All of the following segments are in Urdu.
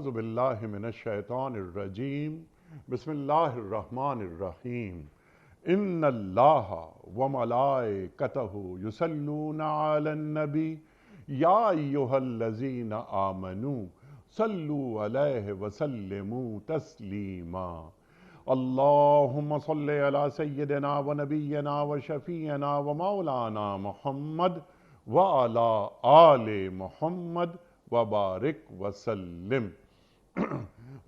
اعوذ باللہ من الشیطان الرجیم بسم اللہ الرحمن الرحیم ان اللہ وملائکتہ یصلون علی النبی یا ایہا الذین آمنوا صلوا علیہ وسلموا تسلیما اللہم صلی علی سیدنا و نبینا و شفیعنا و مولانا محمد وعلی آل محمد وبارک وسلم۔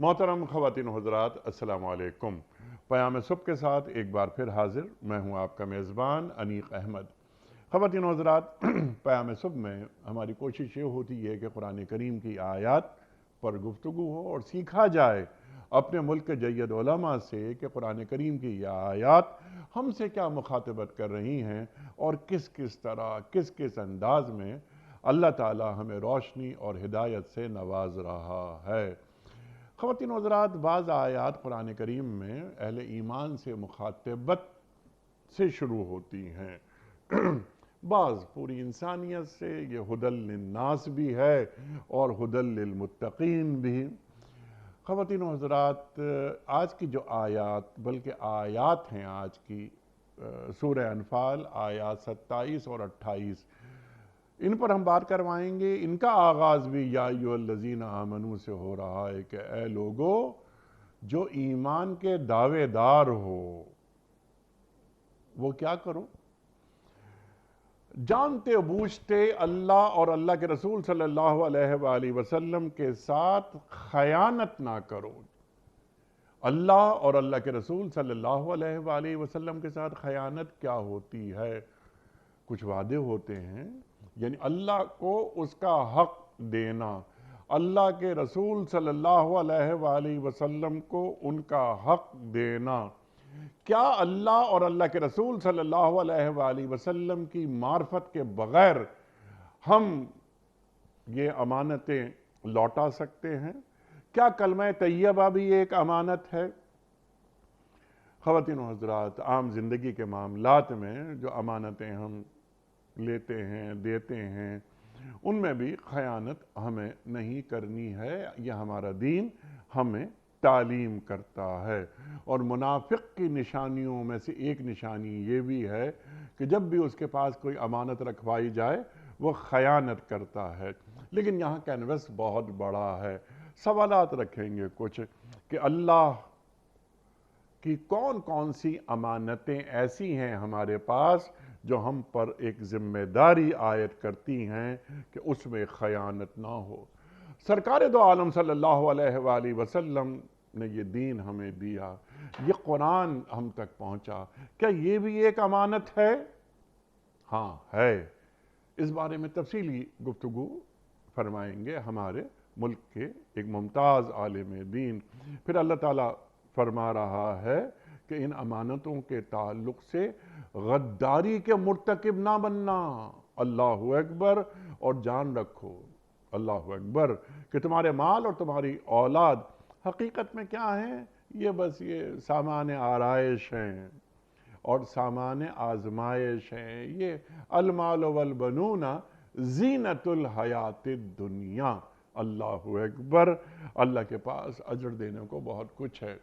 محترم خواتین و حضرات، السلام علیکم۔ پیام صبح کے ساتھ ایک بار پھر حاضر میں ہوں آپ کا میزبان انیق احمد۔ خواتین و حضرات، پیام صبح میں ہماری کوشش یہ ہوتی ہے کہ قرآن کریم کی آیات پر گفتگو ہو اور سیکھا جائے اپنے ملک کے جید علماء سے کہ قرآن کریم کی یہ آیات ہم سے کیا مخاطبت کر رہی ہیں اور کس کس طرح کس کس انداز میں اللہ تعالی ہمیں روشنی اور ہدایت سے نواز رہا ہے۔ خواتین و حضرات، بعض آیات قرآن کریم میں اہل ایمان سے مخاطبت سے شروع ہوتی ہیں، بعض پوری انسانیت سے۔ یہ ہدی للناس بھی ہے اور ہدی للمتقین بھی۔ خواتین و حضرات، آج کی جو آیات بلکہ آیات ہیں آج کی سورہ انفال آیات 27 اور 28، ان پر ہم بات کروائیں گے۔ ان کا آغاز بھی یا ایھا الذین آمنوا سے ہو رہا ہے کہ اے لوگو جو ایمان کے دعوے دار ہو، وہ کیا کرو؟ جانتے بوجھتے اللہ اور اللہ کے رسول صلی اللہ علیہ وآلہ وسلم کے ساتھ خیانت نہ کرو۔ اللہ اور اللہ کے رسول صلی اللہ علیہ وآلہ وسلم کے ساتھ خیانت کیا ہوتی ہے؟ کچھ وعدے ہوتے ہیں، یعنی اللہ کو اس کا حق دینا، اللہ کے رسول صلی اللہ علیہ وآلہ وسلم کو ان کا حق دینا۔ کیا اللہ اور اللہ کے رسول صلی اللہ علیہ وآلہ وسلم کی معرفت کے بغیر ہم یہ امانتیں لوٹا سکتے ہیں؟ کیا کلمہ طیبہ بھی ایک امانت ہے؟ خواتین و حضرات، عام زندگی کے معاملات میں جو امانتیں ہم لیتے ہیں دیتے ہیں، ان میں بھی خیانت ہمیں نہیں کرنی ہے۔ یہ ہمارا دین ہمیں تعلیم کرتا ہے۔ اور منافق کی نشانیوں میں سے ایک نشانی یہ بھی ہے کہ جب بھی اس کے پاس کوئی امانت رکھوائی جائے وہ خیانت کرتا ہے۔ لیکن یہاں کینوس بہت بڑا ہے۔ سوالات رکھیں گے کچھ کہ اللہ کی کون کون سی امانتیں ایسی ہیں ہمارے پاس جو ہم پر ایک ذمہ داری عائد کرتی ہیں کہ اس میں خیانت نہ ہو۔ سرکار دو عالم صلی اللہ علیہ وآلہ وسلم نے یہ دین ہمیں دیا، یہ قرآن ہم تک پہنچا، کیا یہ بھی ایک امانت ہے؟ ہاں ہے۔ اس بارے میں تفصیلی گفتگو فرمائیں گے ہمارے ملک کے ایک ممتاز عالم دین۔ پھر اللہ تعالیٰ فرما رہا ہے کہ ان امانتوں کے تعلق سے غداری کے مرتکب نہ بننا۔ اللہ اکبر، اور جان رکھو، اللہ اکبر، کہ تمہارے مال اور تمہاری اولاد حقیقت میں کیا ہیں؟ یہ بس یہ سامان آرائش ہیں اور سامان آزمائش ہیں۔ یہ المال والبنون زینت الحیات الدنیا۔ اللہ اکبر، اللہ کے پاس اجر دینے کو بہت کچھ ہے۔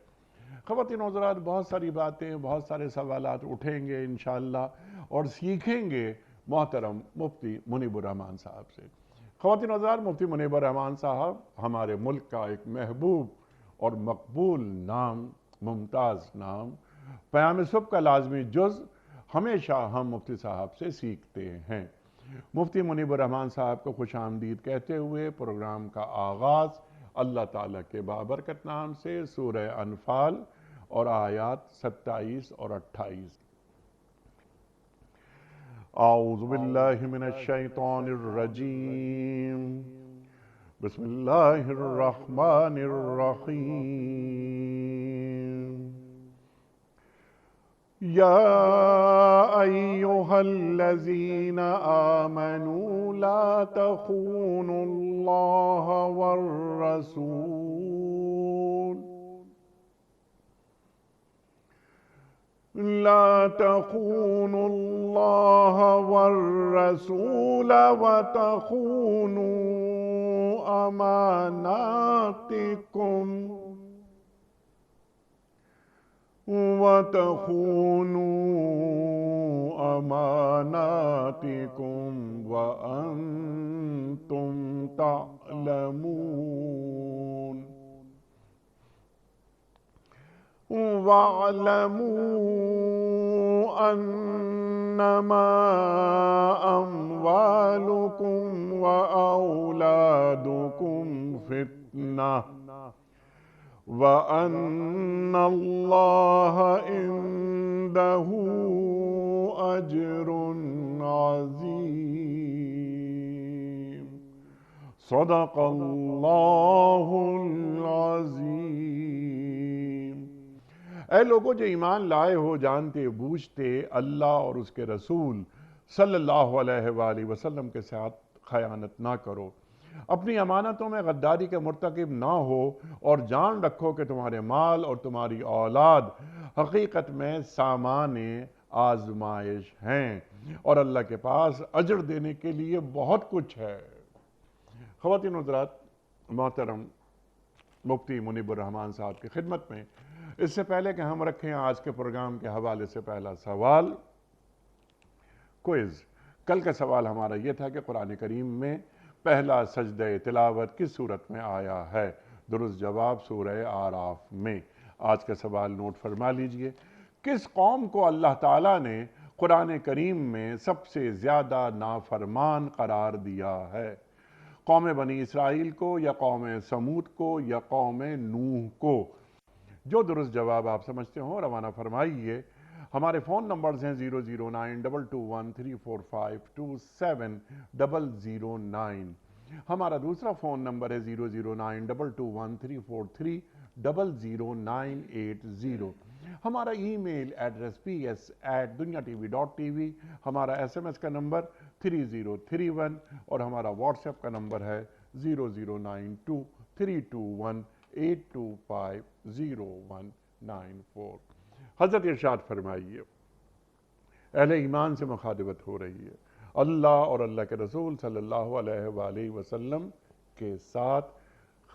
خواتین و حضرات، بہت ساری باتیں، بہت سارے سوالات اٹھیں گے انشاءاللہ اور سیکھیں گے محترم مفتی منیب الرحمن صاحب سے۔ خواتین و حضرات، مفتی منیب الرحمن صاحب ہمارے ملک کا ایک محبوب اور مقبول نام، ممتاز نام۔ پیام صبح کا لازمی جز ہمیشہ ہم مفتی صاحب سے سیکھتے ہیں۔ مفتی منیب الرحمن صاحب کو خوش آمدید کہتے ہوئے پروگرام کا آغاز اللہ تعالیٰ کے بابرکت نام سے سورہ انفال اور آیات 27 اور 28۔ اعوذ باللہ من الشیطان الرجیم، بسم اللہ الرحمن الرحیم۔ یا ایہا الذین آمنوا لا تخونوا اللہ والرسول لا تخونوا اللہ والرسول وتخونوا أماناتكم وتخونوا أماناتكم وأنتم تعلمون واعلموا أنما أموالكم وأولادكم فتنة وأن الله عنده أجر عظيم صدق اللہ العظیم۔ اے لوگوں جو ایمان لائے ہو، جانتے بوجھتے اللہ اور اس کے رسول صلی اللہ علیہ وآلہ وسلم کے ساتھ خیانت نہ کرو، اپنی امانتوں میں غداری کے مرتکب نہ ہو، اور جان رکھو کہ تمہارے مال اور تمہاری اولاد حقیقت میں سامان آزمائش ہیں، اور اللہ کے پاس اجر دینے کے لیے بہت کچھ ہے۔ خواتین و حضرات، محترم مفتی منیب الرحمان صاحب کی خدمت میں اس سے پہلے کہ ہم رکھیں آج کے پروگرام کے حوالے سے پہلا سوال، کوئز۔ کل کا سوال ہمارا یہ تھا کہ قرآن کریم میں پہلا سجدہ تلاوت کس صورت میں آیا ہے؟ درست جواب سورہ آراف میں۔ آج کا سوال نوٹ فرما لیجئے، کس قوم کو اللہ تعالیٰ نے قرآن کریم میں سب سے زیادہ نافرمان قرار دیا ہے؟ قوم بنی اسرائیل کو، یا قوم سمود کو، یا قوم نوح کو؟ جو درست جواب آپ سمجھتے ہوں روانہ فرمائیے۔ ہمارے فون نمبرز ہیں 00922134527 ہمارا دوسرا فون نمبر ہے 0092213430980 ہمارا ای میل ایڈریس ps@dunyatv.tv ہمارا SMS کا نمبر 3031 اور ہمارا واٹس ایپ کا نمبر ہے 00923218250194۔ حضرت ارشاد فرمائیے، اہل ایمان سے مخاطبت ہو رہی ہے، اللہ اور اللہ کے رسول صلی اللہ علیہ وآلہ وسلم کے ساتھ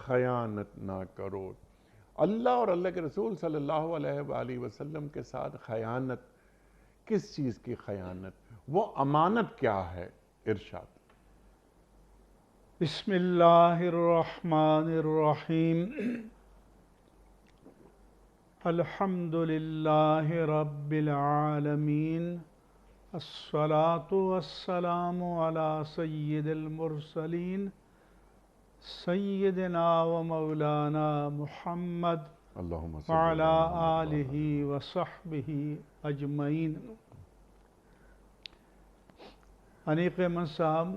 خیانت نہ کرو۔ اللہ اور اللہ کے رسول صلی اللہ علیہ وآلہ وسلم کے ساتھ خیانت، کس چیز کی خیانت؟ وہ امانت کیا ہے؟ ارشاد۔ بسم اللہ الرحمن الرحیم، الحمد للہ رب العالمین، الصلاة والسلام علی سید المرسلین، سیدنا و مولانا محمد وعلی آلہ وصحبہ اجمعین۔ انیق من صاحب،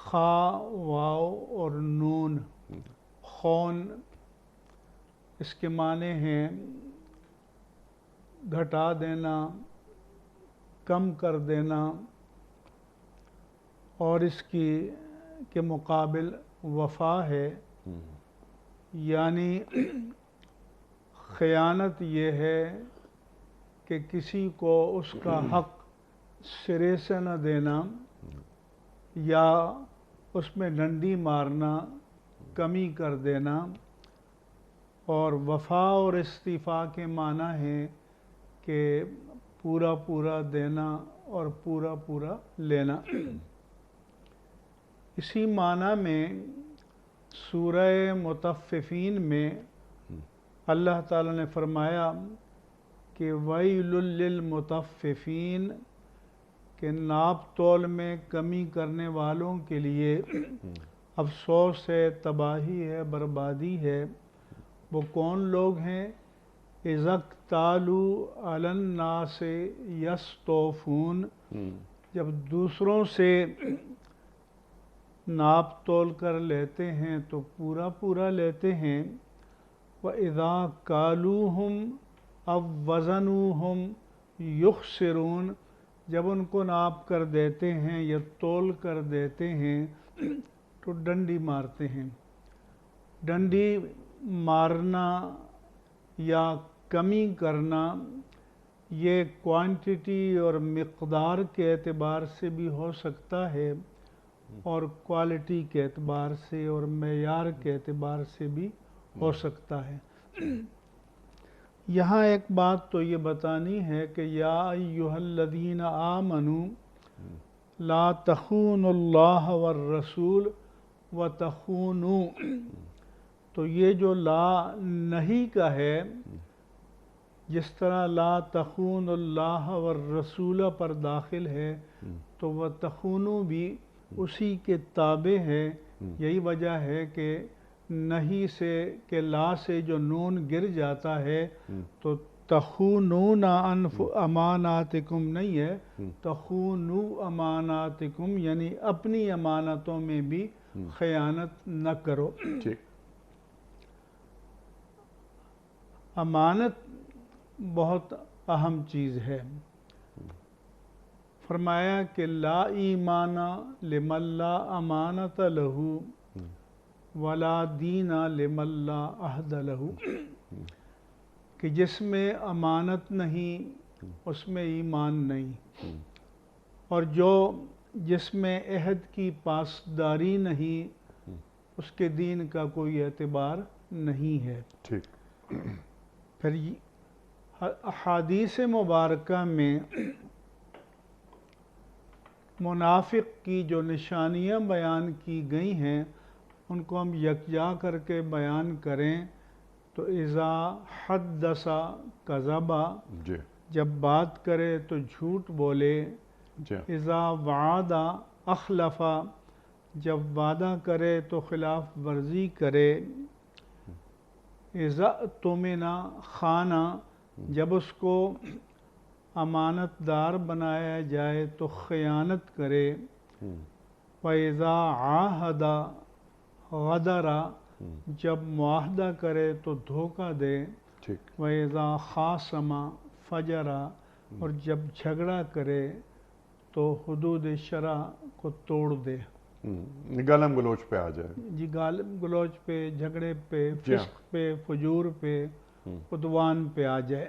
خا، واو اور نون، خون، اس کے معنی ہیں گھٹا دینا، کم کر دینا، اور اس کے مقابل وفا ہے، یعنی خیانت یہ ہے کہ کسی کو اس کا حق سرے سے نہ دینا، یا اس میں ڈنڈی مارنا، کمی کر دینا۔ اور وفا اور استیفا کے معنی ہے کہ پورا پورا دینا اور پورا پورا لینا۔ اسی معنی میں سورہ مطففین میں اللہ تعالیٰ نے فرمایا کہ وَيْلٌ لِّلْمُطَفِّفِينَ، کہ ناپ تول میں کمی کرنے والوں کے لیے افسوس ہے، تباہی ہے، بربادی ہے۔ وہ کون لوگ ہیں؟ اِذَا اكْتَالُوا عَلَى النَّاسِ يَسْتَوْفُونَ، جب دوسروں سے ناپ تول کر لیتے ہیں تو پورا پورا لیتے ہیں۔ وَإِذَا كَالُوهُمْ أَوْ وَزَنُوهُمْ يُخْسِرُونَ، جب ان کو ناپ کر دیتے ہیں یا تول کر دیتے ہیں تو ڈنڈی مارتے ہیں۔ ڈنڈی مارنا یا کمی کرنا یہ کوانٹٹی اور مقدار کے اعتبار سے بھی ہو سکتا ہے، اور کوالٹی کے اعتبار سے اور معیار کے اعتبار سے بھی ہو سکتا ہے۔ یہاں ایک بات تو یہ بتانی ہے کہ یا ایھا الذین آمنوا لا تخونوا اللہ والرسول وتخونوا، تو یہ جو لا نہیں کا ہے، جس طرح لا تخونوا اللہ والرسول پر داخل ہے تو وتخونوا بھی اسی کے تابع ہے۔ یہی وجہ ہے کہ نہیں سے کہ لا سے جو نون گر جاتا ہے تو تخونون اماناتکم نہیں ہے، تخونوا اماناتکم، یعنی اپنی امانتوں میں بھی خیانت نہ کرو۔ ٹھیک۔ امانت بہت اہم چیز ہے۔ فرمایا کہ لا ایمان لمن لا امانت لہ ولا دین لمن لا عہد لہ، کہ جس میں امانت نہیں اس میں ایمان نہیں، اور جس میں عہد کی پاسداری نہیں اس کے دین کا کوئی اعتبار نہیں ہے۔ ٹھیک۔ پھر احادیث مبارکہ میں منافق کی جو نشانیاں بیان کی گئی ہیں ان کو ہم یکجا کر کے بیان کریں تو اذا حدث کذب، جی جب بات کرے تو جھوٹ بولے، جی اذا وعد اخلف، جب وعدہ کرے تو خلاف ورزی کرے، اذا اؤتمن خان، جب اس کو امانت دار بنایا جائے تو خیانت کرے، وَإِذَا عَاهَدَ غَدَرَ، جب معاہدہ کرے تو دھوکہ دے، ٹھیک۔ وَإِذَا خَاصَمَ فَجَرَ، اور جب جھگڑا کرے تو حدود شرع کو توڑ دے۔ گالم گلوچ پہ آ جائے۔ جی، گال گلوچ پہ، جھگڑے پہ، جی ہاں۔ فسق پہ، فجور پہ، عدوان پہ آ جائے۔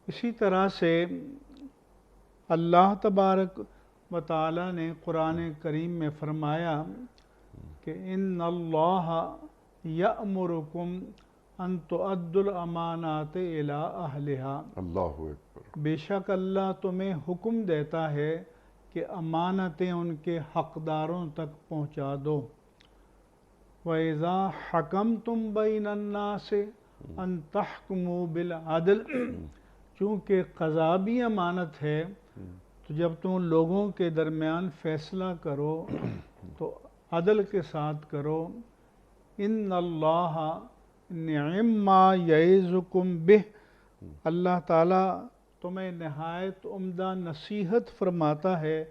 اسی طرح سے اللہ تبارک و تعالیٰ نے قرآن کریم میں فرمایا کہ ان اللہ یأمرکم ان تؤدوا الامانات الی اہلہا، اللہ اکبر۔ بے شک اللہ تمہیں حکم دیتا ہے کہ امانتیں ان کے حقداروں تک پہنچا دو۔ وَإِذَا حَكَمْتُمْ بَيْنَ النَّاسِ أَن تَحْكُمُوا بِالْعَدْلِ، چونکہ قضا بھی امانت ہے تو جب تم لوگوں کے درمیان فیصلہ کرو تو عدل کے ساتھ کرو۔ ان اللہ نعم ما یعظکم بہ، اللہ تعالیٰ تمہیں نہایت عمدہ نصیحت فرماتا ہے۔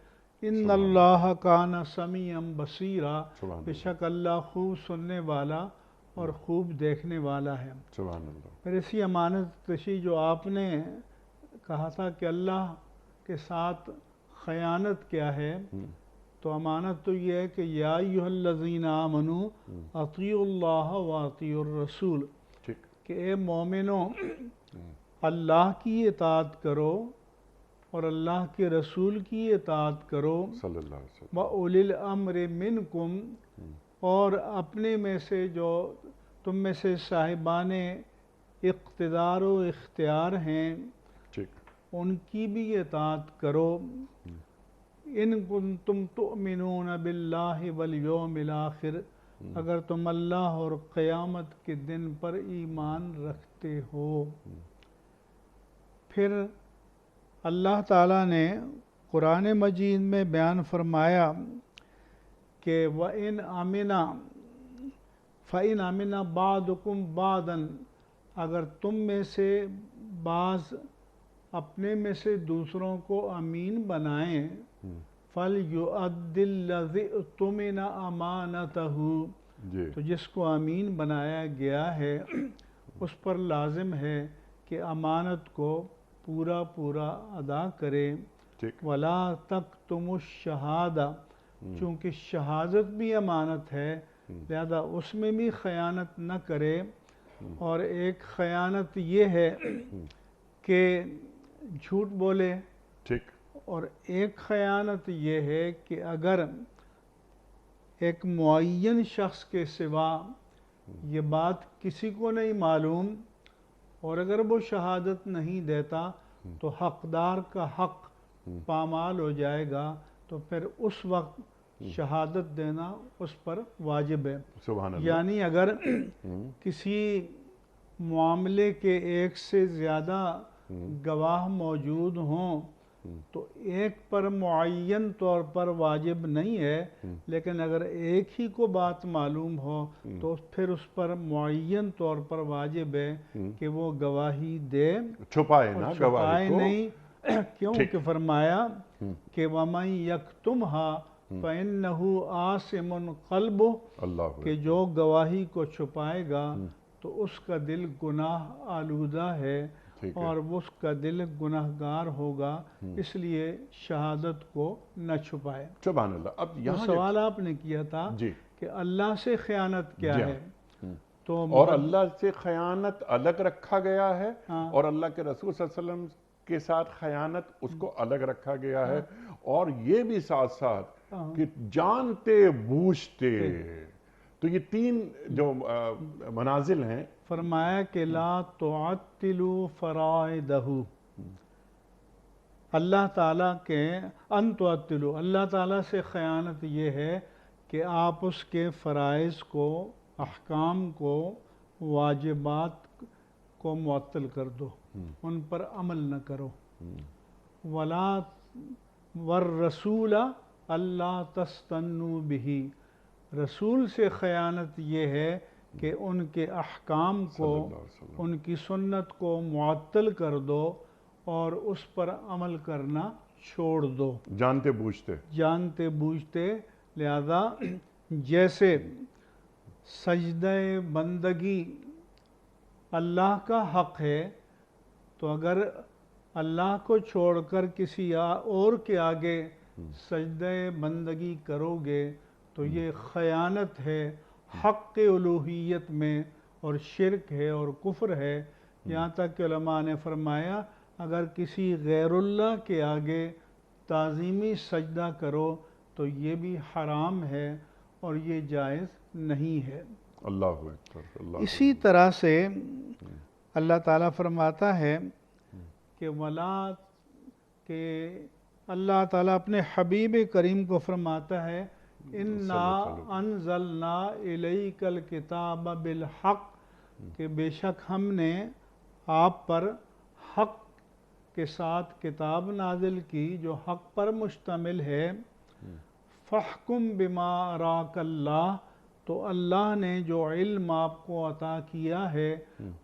ان اللہ کان سمیعا بصیرا، بے شک اللہ خوب سننے والا اور خوب دیکھنے والا ہے۔ سبحان اللہ۔ پھر اسی امانت کشی جو آپ نے کہا تھا کہ اللہ کے ساتھ خیانت کیا ہے، تو امانت تو یہ ہے کہ یا ایھا الذین آمنوا اطیعوا اللہ واطیعوا الرسول، ٹھیک۔ کہ اے مومنو اللہ کی اطاعت کرو اور اللہ کے رسول کی اطاعت کرو، صلی اللہ علیہ وسلم۔ وَأُولِي الْأَمْرِ مِنْکُمْ، اور اپنے میں سے جو تم میں سے صاحبان اقتدار و اختیار ہیں ٹھیک۔ ان کی بھی اطاعت کرو۔ ان کنتم تؤمنون باللہ والیوم الآخر، اگر تم اللہ اور قیامت کے دن پر ایمان رکھتے ہو۔ پھر اللہ تعالیٰ نے قرآن مجید میں بیان فرمایا کہ وَإِنْ أَمِنَ فَإِنْ أَمِنَ بَعْضُكُمْ بَعْضًا، اگر تم میں سے بعض اپنے میں سے دوسروں کو امین بنائیں، فَلْيُؤَدِّ الَّذِي اؤْتُمِنَ أَمَانَتَهُ، جی تو جس کو امین بنایا گیا ہے اس پر لازم ہے کہ امانت کو پورا پورا ادا کرے۔ ٹھیک۔ وَلَا تَكْتُمُوا الشَّهَادَةَ، چونکہ شہادت بھی امانت ہے لہذا اس میں بھی خیانت نہ کرے۔ اور ایک خیانت یہ ہے کہ جھوٹ بولے ٹھیک۔ اور ایک خیانت یہ ہے کہ اگر ایک معین شخص کے سوا یہ بات کسی کو نہیں معلوم اور اگر وہ شہادت نہیں دیتا تو حقدار کا حق پامال ہو جائے گا، تو پھر اس وقت شہادت دینا اس پر واجب ہے۔ سبحان اللہ۔ یعنی اگر کسی معاملے کے ایک سے زیادہ گواہ موجود ہوں تو ایک پر معین طور پر واجب نہیں ہے، لیکن اگر ایک ہی کو بات معلوم ہو تو پھر اس پر معین طور پر واجب ہے کہ وہ گواہی دے، چھپائے نا اور گواہی چھپائے کو۔ نہیں، کیونکہ فرمایا کہ وَمَن يَكْتُمْهَا فَإِنَّهُ آثِمٌ قَلْبُهُ، اللہ کہ جو گواہی کو چھپائے گا تو اس کا دل گناہ آلودہ ہے اور اس کا دل گناہگار ہوگا، اس لیے شہادت کو نہ چھپائے۔ سبحان اللہ۔ اب وہ یہاں سوال آپ نے کیا تھا جی کہ اللہ سے خیانت کیا جی ہے، تو اور اللہ سے خیانت الگ رکھا گیا ہے، ہاں۔ اور اللہ کے رسول صلی اللہ علیہ وسلم کے ساتھ خیانت اس کو الگ رکھا گیا ہے، اور یہ بھی ساتھ ساتھ کہ جانتے بوجھتے، تو یہ تین جو منازل ہیں۔ فرمایا کہ لا تعطلوا فرائدہ، اللہ تعالیٰ کے ان تعطلوا، اللہ تعالیٰ سے خیانت یہ ہے کہ آپ اس کے فرائض کو، احکام کو، واجبات کو معطل کر دو، ان پر عمل نہ کرو۔ ولا والرسول اللہ تستنوا بہ، رسول سے خیانت یہ ہے کہ ان کے احکام کو، ان کی سنت کو معطل کر دو اور اس پر عمل کرنا چھوڑ دو، جانتے بوجھتے۔ جانتے بوجھتے۔ لہذا جیسے سجدہ بندگی اللہ کا حق ہے، تو اگر اللہ کو چھوڑ کر کسی اور کے آگے سجدہ بندگی کرو گے تو یہ خیانت ہے حق الوہیت میں، اور شرک ہے اور کفر ہے۔ یہاں تک کہ علماء نے فرمایا اگر کسی غیر اللہ کے آگے تعظیمی سجدہ کرو تو یہ بھی حرام ہے اور یہ جائز نہیں ہے۔ اللہ اکبر، اللہ اسی طرح سے اللہ تعالیٰ فرماتا ہے کہ ولا، کہ اللہ تعالیٰ اپنے حبیب کریم کو فرماتا ہے اِنَّا أَنزَلْنَا إِلَيْكَ الْكِتَابَ بِالْحَقِّ، کہ بے شک ہم نے آپ پر حق کے ساتھ کتاب نازل کی جو حق پر مشتمل ہے۔ فَاحْكُمْ بِمَا أَرَاكَ اللَّهُ، تو اللہ نے جو علم آپ کو عطا کیا ہے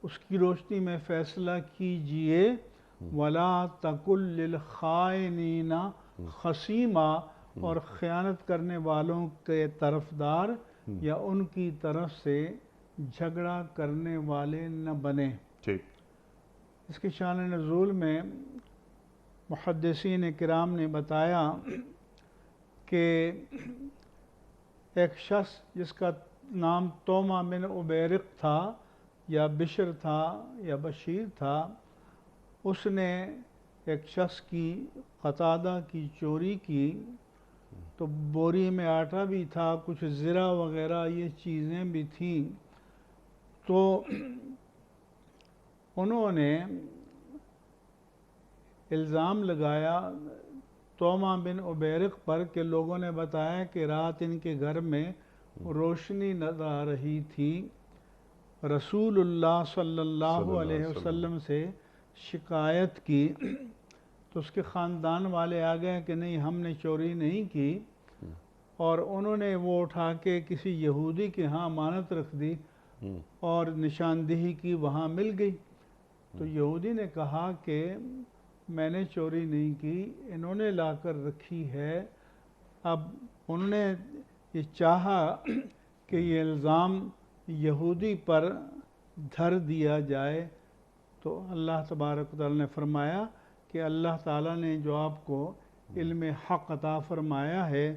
اس کی روشنی میں فیصلہ کیجئے۔ وَلَا تَكُن لِّلْخَائِنِينَ خَصِيمًا، اور خیانت کرنے والوں کے طرفدار یا ان کی طرف سے جھگڑا کرنے والے نہ بنیں۔ ٹھیک۔ اس کی شان نزول میں محدثین کرام نے بتایا کہ ایک شخص جس کا نام توما بن عبیرق تھا یا بشر تھا یا بشیر تھا، اس نے ایک شخص کی، قتادہ کی چوری کی، تو بوری میں آٹا بھی تھا، کچھ زرہ وغیرہ یہ چیزیں بھی تھیں، تو انہوں نے الزام لگایا توما بن عبیرق پر کہ لوگوں نے بتایا کہ رات ان کے گھر میں روشنی نظر آ رہی تھی۔ رسول اللہ صلی اللہ علیہ وسلم سے شکایت کی تو اس کے خاندان والے آ گئے کہ نہیں ہم نے چوری نہیں کی، اور انہوں نے وہ اٹھا کے کسی یہودی کے ہاں امانت رکھ دی اور نشاندہی کی، وہاں مل گئی۔ تو یہودی نے کہا کہ میں نے چوری نہیں کی، انہوں نے لا کر رکھی ہے۔ اب انہوں نے یہ چاہا کہ یہ الزام یہودی پر دھر دیا جائے، تو اللہ تبارک و تعالیٰ نے فرمایا کہ اللہ تعالیٰ نے جو آپ کو علم حق عطا فرمایا ہے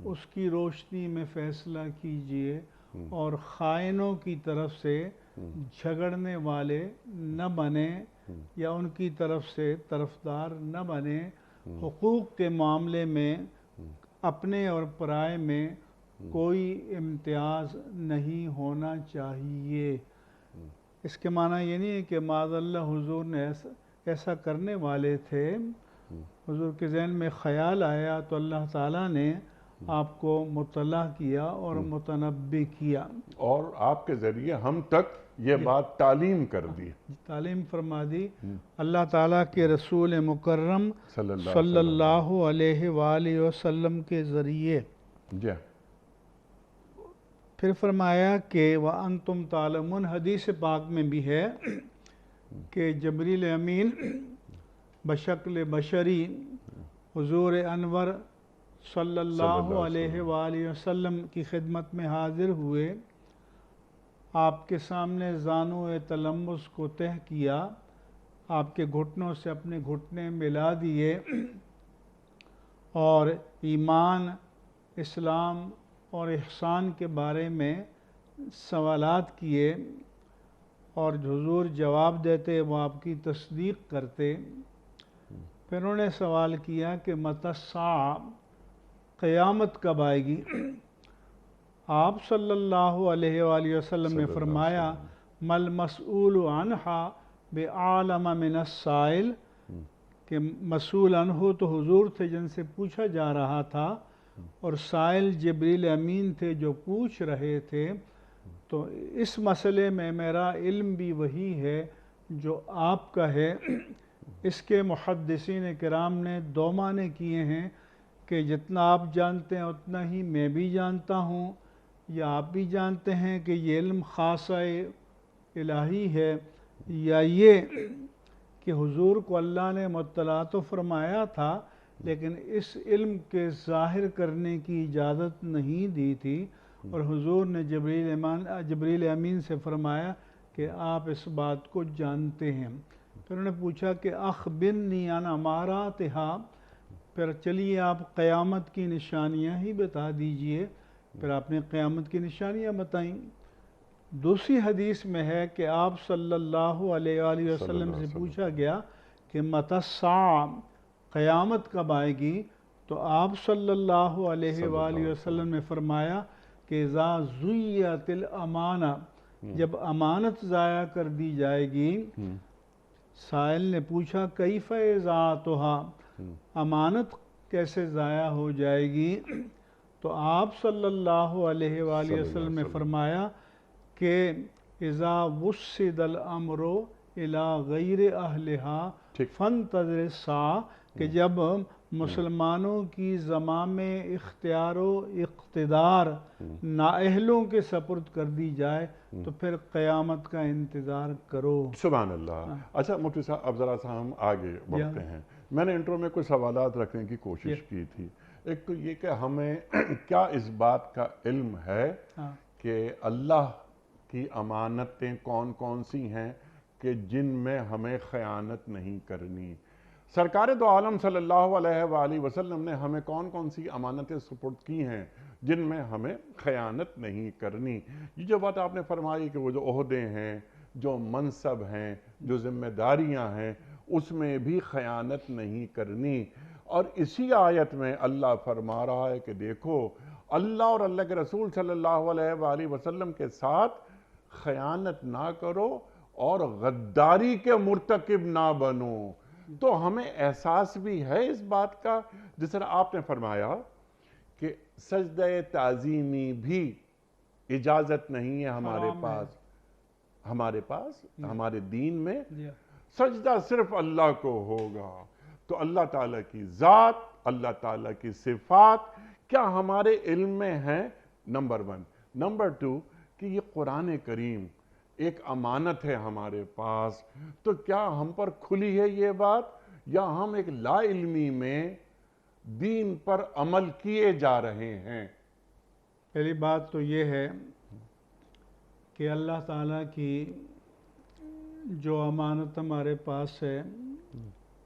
اس کی روشنی میں فیصلہ کیجئے، اور خائنوں کی طرف سے جھگڑنے والے نہ بنیں یا ان کی طرف سے طرفدار نہ بنیں، حقوق کے معاملے میں اپنے اور پرائے میں کوئی امتیاز نہیں ہونا چاہیے۔ اس کے معنی یہ نہیں ہے کہ معاذ اللہ حضور نے ایسا کرنے والے تھے، حضور کے ذہن میں خیال آیا تو اللہ تعالیٰ نے آپ کو مطلع کیا اور متنبع کیا، اور آپ کے ذریعے ہم تک یہ بات تعلیم کر دی، تعلیم فرما دی اللہ تعالیٰ کے رسول مکرم صلی صلی اللہ علیہ وآلہ وسلم کے ذریعے۔ جی پھر فرمایا کہ وَأَنْتُمْ تَعْلَمُونَ، حدیث پاک میں بھی ہے کہ جبریل امین بشکل بشری حضور انور صلی اللہ علیہ وآلہ وسلم کی خدمت میں حاضر ہوئے، آپ کے سامنے زانو تلمس کو تہ کیا، آپ کے گھٹنوں سے اپنے گھٹنے ملا دیے اور ایمان، اسلام اور احسان کے بارے میں سوالات کیے، اور حضور جواب دیتے، وہ آپ کی تصدیق کرتے۔ پھر انہوں نے سوال کیا کہ متی الساعہ، قیامت کب آئے گی؟ آپ صلی اللہ علیہ وآلہ وسلم نے فرمایا مل مسئول عنہا بعالم من السائل، کہ مسئول عنہ تو حضور تھے جن سے پوچھا جا رہا تھا، اور سائل جبریل امین تھے جو پوچھ رہے تھے۔ تو اس مسئلے میں میرا علم بھی وہی ہے جو آپ کا ہے۔ اس کے محدثین کرام نے دو معنی کیے ہیں کہ جتنا آپ جانتے ہیں اتنا ہی میں بھی جانتا ہوں، یا آپ بھی جانتے ہیں کہ یہ علم خاصہ الہی ہے، یا یہ کہ حضور کو اللہ نے مطلع تو فرمایا تھا لیکن اس علم کے ظاہر کرنے کی اجازت نہیں دی تھی، اور حضور نے جبریل امین سے فرمایا کہ آپ اس بات کو جانتے ہیں۔ پھر انہوں نے پوچھا کہ اخبرنی عن اماراتہا، پھر چلیے آپ قیامت کی نشانیاں ہی بتا دیجئے۔ پھر آپ نے قیامت کی نشانیاں بتائیں۔ دوسری حدیث میں ہے کہ آپ صلی اللہ علیہ وآلہ وسلم سے پوچھا گیا کہ متی الساعہ، قیامت کب آئے گی؟ تو آپ صلی اللہ علیہ وآلہ وسلم نے فرمایا کہ اذا ضیعت الامانہ، جب امانت ضائع کر دی جائے گی۔ سائل نے پوچھا کیف اضاعتھا، امانت کیسے ضائع ہو جائے گی؟ تو آپ صلی اللہ علیہ وآلہ وسلم نے فرمایا کہ اذا وسد الامر الی غیر اہلہا فانتظر الساعہ، کہ جب مسلمانوں کی زمام اختیار و اقتدار نااہلوں کے سپرد کر دی جائے تو پھر قیامت کا انتظار کرو۔ سبحان اللہ۔ اچھا مفتی صاحب، اب ذرا سا ہم آگے بڑھتے ہیں۔ میں نے انٹرو میں کچھ سوالات رکھنے کی کوشش کی تھی۔ ایک تو یہ کہ ہمیں کیا اس بات کا علم ہے کہ اللہ کی امانتیں کون کون سی ہیں کہ جن میں ہمیں خیانت نہیں کرنی؟ سرکار دو عالم صلی اللہ علیہ وآلہ وسلم نے ہمیں کون کون سی امانتیں سپرد کی ہیں جن میں ہمیں خیانت نہیں کرنی؟ یہ جو بات آپ نے فرمائی کہ وہ جو عہدے ہیں، جو منصب ہیں، جو ذمہ داریاں ہیں، اس میں بھی خیانت نہیں کرنی۔ اور اسی آیت میں اللہ فرما رہا ہے کہ دیکھو اللہ اور اللہ کے رسول صلی اللہ علیہ وآلہ وسلم کے ساتھ خیانت نہ کرو اور غداری کے مرتکب نہ بنو۔ تو ہمیں احساس بھی ہے اس بات کا، جس طرح آپ نے فرمایا کہ سجدہ تعظیمی بھی اجازت نہیں ہے ہمارے پاس ہمارے دین میں، سجدہ صرف اللہ کو ہوگا۔ تو اللہ تعالیٰ کی ذات، اللہ تعالیٰ کی صفات کیا ہمارے علم میں ہیں؟ نمبر 1۔ نمبر 2 کہ یہ قرآن کریم ایک امانت ہے ہمارے پاس، تو کیا ہم پر کھلی ہے یہ بات، یا ہم ایک لا علمی میں دین پر عمل کیے جا رہے ہیں؟ پہلی بات تو یہ ہے کہ اللہ تعالیٰ کی جو امانت ہمارے پاس ہے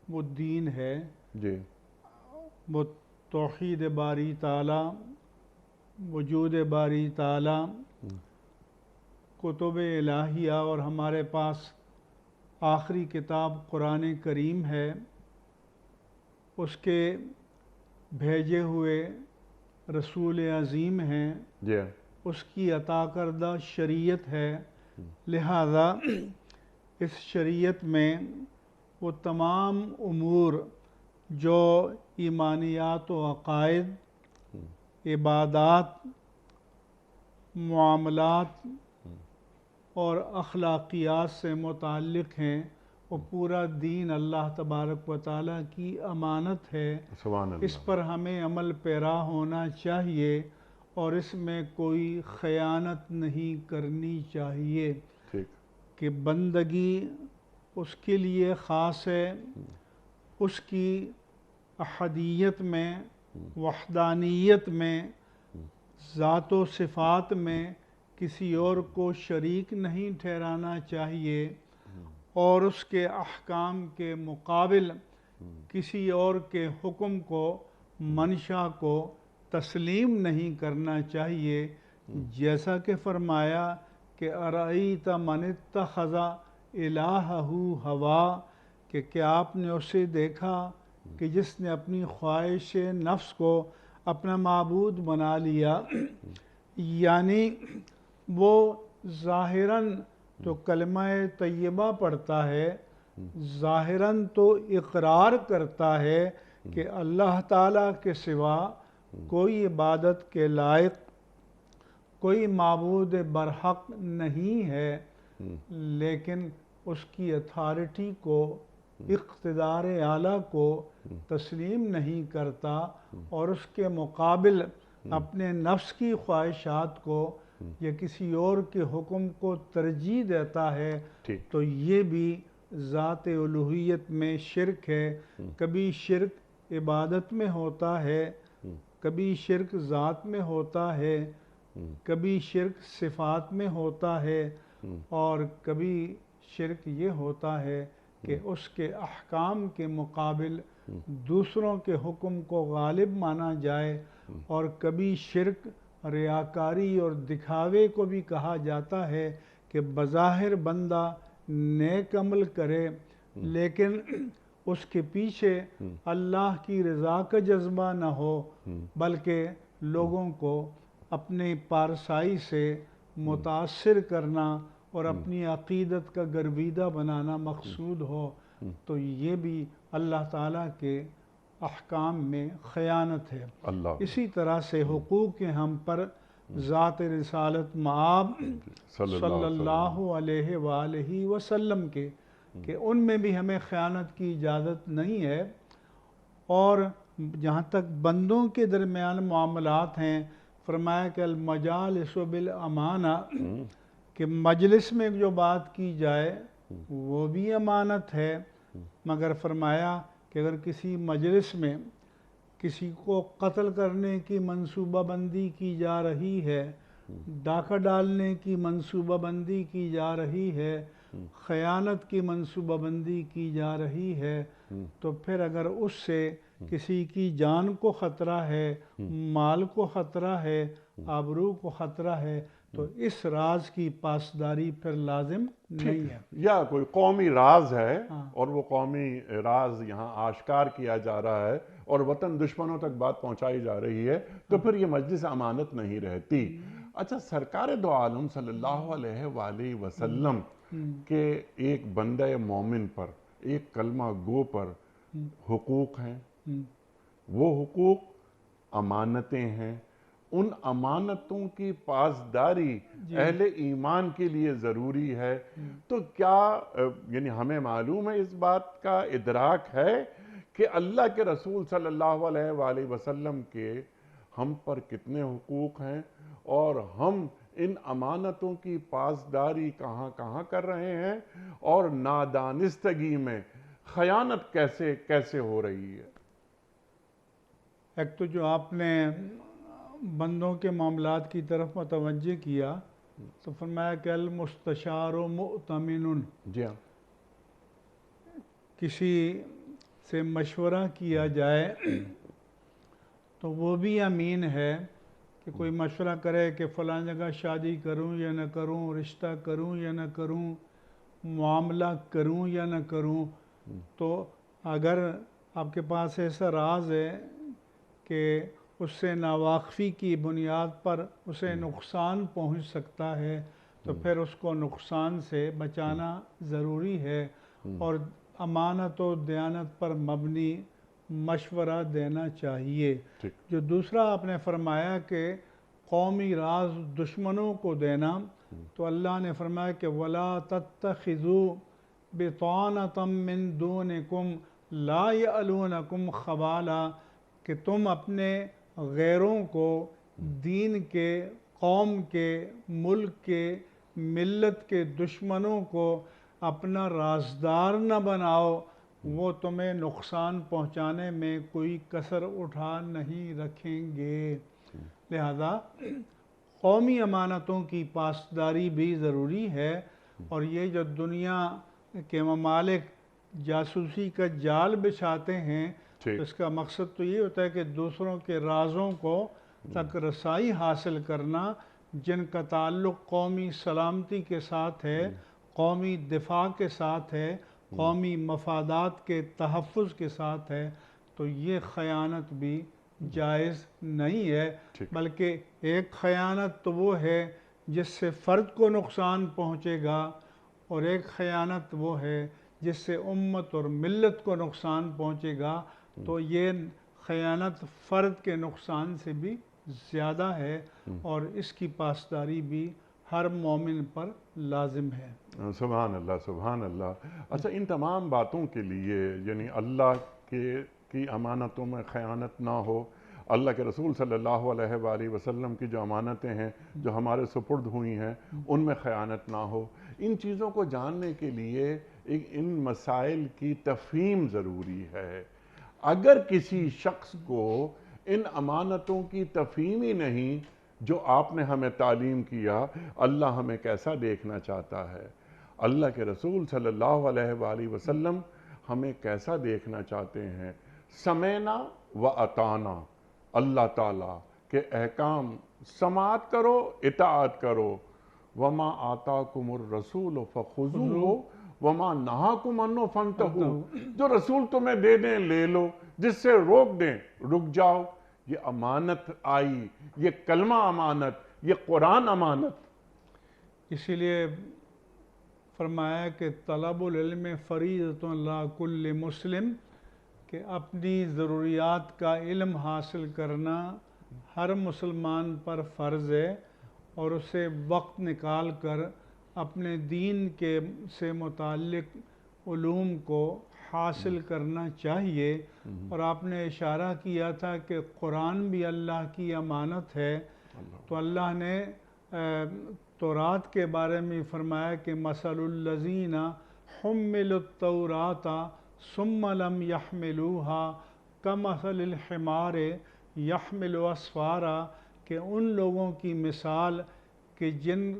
وہ دین ہے، جی، وہ توحید باری تعالیٰ، وجود باری تعالیٰ، کتب الہیہ، اور ہمارے پاس آخری کتاب قرآن کریم ہے۔ اس کے بھیجے ہوئے رسول عظیم ہیں، جی اس کی عطا کردہ شریعت ہے، لہذا اس شریعت میں وہ تمام امور جو ایمانیات و عقائد، عبادات، معاملات اور اخلاقیات سے متعلق ہیں، وہ پورا دین اللہ تبارک و تعالیٰ کی امانت ہے۔ سبحان اللہ۔ اس پر ہمیں عمل پیرا ہونا چاہیے اور اس میں کوئی خیانت نہیں کرنی چاہیے ٹھیک۔ کہ بندگی اس کے لیے خاص ہے، اس کی احدیت میں، وحدانیت میں، ذات و صفات میں کسی اور کو شریک نہیں ٹھہرانا چاہیے، اور اس کے احکام کے مقابل کسی اور کے حکم کو، منشا کو تسلیم نہیں کرنا چاہیے، جیسا کہ فرمایا کہ ارأیت من اتخذ الہہ ہوا، کہ کیا آپ نے اسے دیکھا کہ جس نے اپنی خواہش نفس کو اپنا معبود بنا لیا، یعنی وہ ظاہراً تو کلمہ طیبہ پڑھتا ہے، ظاہراً تو اقرار کرتا ہے کہ اللہ تعالیٰ کے سوا کوئی عبادت کے لائق، کوئی معبود برحق نہیں ہے، لیکن اس کی اتھارٹی کو، اقتدار اعلیٰ کو تسلیم نہیں کرتا، اور اس کے مقابل اپنے نفس کی خواہشات کو یا کسی اور کے حکم کو ترجیح دیتا ہے، ٹھیک۔ تو یہ بھی ذات الوہیت میں شرک ہے۔ کبھی شرک عبادت میں ہوتا ہے، کبھی شرک ذات میں ہوتا ہے، کبھی شرک صفات میں ہوتا ہے، اور کبھی شرک یہ ہوتا ہے کہ اس کے احکام کے مقابل دوسروں کے حکم کو غالب مانا جائے، اور کبھی شرک ریاکاری اور دکھاوے کو بھی کہا جاتا ہے کہ بظاہر بندہ نیک عمل کرے لیکن اس کے پیچھے اللہ کی رضا کا جذبہ نہ ہو، بلکہ لوگوں کو اپنے پارسائی سے متاثر کرنا اور اپنی عقیدت کا گرویدہ بنانا مقصود ہو، تو یہ بھی اللہ تعالیٰ کے احکام میں خیانت ہے۔ اللہ اسی طرح سے حقوق ہم پر ذات رسالت مآب صلی اللہ علیہ وآلہ وسلم کے، کہ ان میں بھی ہمیں خیانت کی اجازت نہیں ہے، اور جہاں تک بندوں کے درمیان معاملات ہیں، فرمایا کہ المجالس بالامانہ، کہ مجلس میں جو بات کی جائے وہ بھی امانت ہے، مگر فرمایا کہ اگر کسی مجلس میں کسی کو قتل کرنے کی منصوبہ بندی کی جا رہی ہے، ڈاکہ ڈالنے کی منصوبہ بندی کی جا رہی ہے، خیانت کی منصوبہ بندی کی جا رہی ہے، تو پھر اگر اس سے کسی کی جان کو خطرہ ہے، مال کو خطرہ ہے، آبرو کو خطرہ ہے، تو اس راز کی پاسداری پھر لازم نہیں ہے۔ یا کوئی قومی راز ہے اور وہ قومی راز یہاں آشکار کیا جا رہا ہے اور وطن دشمنوں تک بات پہنچائی جا رہی ہے، تو پھر یہ مجلس امانت نہیں رہتی۔ اچھا، سرکار دو عالم صلی اللہ علیہ وآلہ وسلم کے ایک بندہ مومن پر، ایک کلمہ گو پر حقوق ہیں، وہ حقوق امانتیں ہیں، ان امانتوں کی پاسداری اہل ایمان کے لیے ضروری ہے۔ تو کیا یعنی ہمیں معلوم ہے، اس بات کا ادراک ہے کہ اللہ کے رسول صلی اللہ علیہ وآلہ وسلم کے ہم پر کتنے حقوق ہیں، اور ہم ان امانتوں کی پاسداری کہاں کہاں کر رہے ہیں، اور نادانستگی میں خیانت کیسے ہو رہی ہے؟ ایک تو جو آپ نے بندوں کے معاملات کی طرف متوجہ کیا، تو فرمایا کہ المستشار مؤتمن، جی ہاں، کسی سے مشورہ کیا جائے تو وہ بھی امین ہے، کہ کوئی مشورہ کرے کہ فلاں جگہ شادی کروں یا نہ کروں، رشتہ کروں یا نہ کروں، معاملہ کروں یا نہ کروں، تو اگر آپ کے پاس ایسا راز ہے کہ اس سے ناواقفی کی بنیاد پر اسے نقصان پہنچ سکتا ہے، تو پھر اس کو نقصان سے بچانا ضروری ہے، اور امانت و دیانت پر مبنی مشورہ دینا چاہیے۔ ٹھیک، جو دوسرا آپ نے فرمایا کہ قومی راز دشمنوں کو دینا، تو اللہ نے فرمایا کہ وَلَا تَتَّخِذُوا بِطَانَةً مِّن دُونِكُمْ لَا يَأْلُونَكُمْ خَبَالًا، کہ تم اپنے غیروں کو دین کے، قوم کے، ملک کے، ملت کے دشمنوں کو اپنا رازدار نہ بناؤ، وہ تمہیں نقصان پہنچانے میں کوئی کسر اٹھا نہیں رکھیں گے۔ لہذا قومی امانتوں کی پاسداری بھی ضروری ہے، اور یہ جو دنیا کے ممالک جاسوسی کا جال بچھاتے ہیں، تو اس کا مقصد تو یہ ہوتا ہے کہ دوسروں کے رازوں کو تک رسائی حاصل کرنا، جن کا تعلق قومی سلامتی کے ساتھ ہے، قومی دفاع کے ساتھ ہے، قومی مفادات کے تحفظ کے ساتھ ہے، تو یہ خیانت بھی جائز نہیں ہے۔ بلکہ ایک خیانت تو وہ ہے جس سے فرد کو نقصان پہنچے گا، اور ایک خیانت وہ ہے جس سے امت اور ملت کو نقصان پہنچے گا، تو یہ خیانت فرد کے نقصان سے بھی زیادہ ہے، اور اس کی پاسداری بھی ہر مومن پر لازم ہے۔ سبحان اللہ، سبحان اللہ۔ اچھا، ان تمام باتوں کے لیے یعنی اللہ کی امانتوں میں خیانت نہ ہو، اللہ کے رسول صلی اللہ علیہ وآلہ وسلم کی جو امانتیں ہیں جو ہمارے سپرد ہوئی ہیں ان میں خیانت نہ ہو، ان چیزوں کو جاننے کے لیے ان مسائل کی تفہیم ضروری ہے۔ اگر کسی شخص کو ان امانتوں کی تفہیم ہی نہیں جو آپ نے ہمیں تعلیم کیا، اللہ ہمیں کیسا دیکھنا چاہتا ہے، اللہ کے رسول صلی اللہ علیہ وآلہ وسلم ہمیں کیسا دیکھنا چاہتے ہیں، سمعنا و اطعنا، اللہ تعالیٰ کے احکام سماعت کرو، اطاعت کرو، وما آتاکم الرسول فخذوہ وما نہاکم عنہ فانتہوا، جو رسول تمہیں دے دیں لے لو، جس سے روک دیں رک جاؤ۔ یہ امانت آئی، یہ کلمہ امانت، یہ قرآن امانت۔ اسی لیے فرمایا کہ طلب العلم فریضۃ علی کل مسلم، کہ اپنی ضروریات کا علم حاصل کرنا ہر مسلمان پر فرض ہے، اور اسے وقت نکال کر اپنے دین کے سے متعلق علوم کو حاصل کرنا چاہیے۔ اور آپ نے اشارہ کیا تھا کہ قرآن بھی اللہ کی امانت ہے، تو اللہ نے تورات کے بارے میں فرمایا کہ مثل الذین حملوا التوراۃ ثم لم يحملوها کمثل الحمار یحمل اسفارا، کہ ان لوگوں کی مثال کہ جن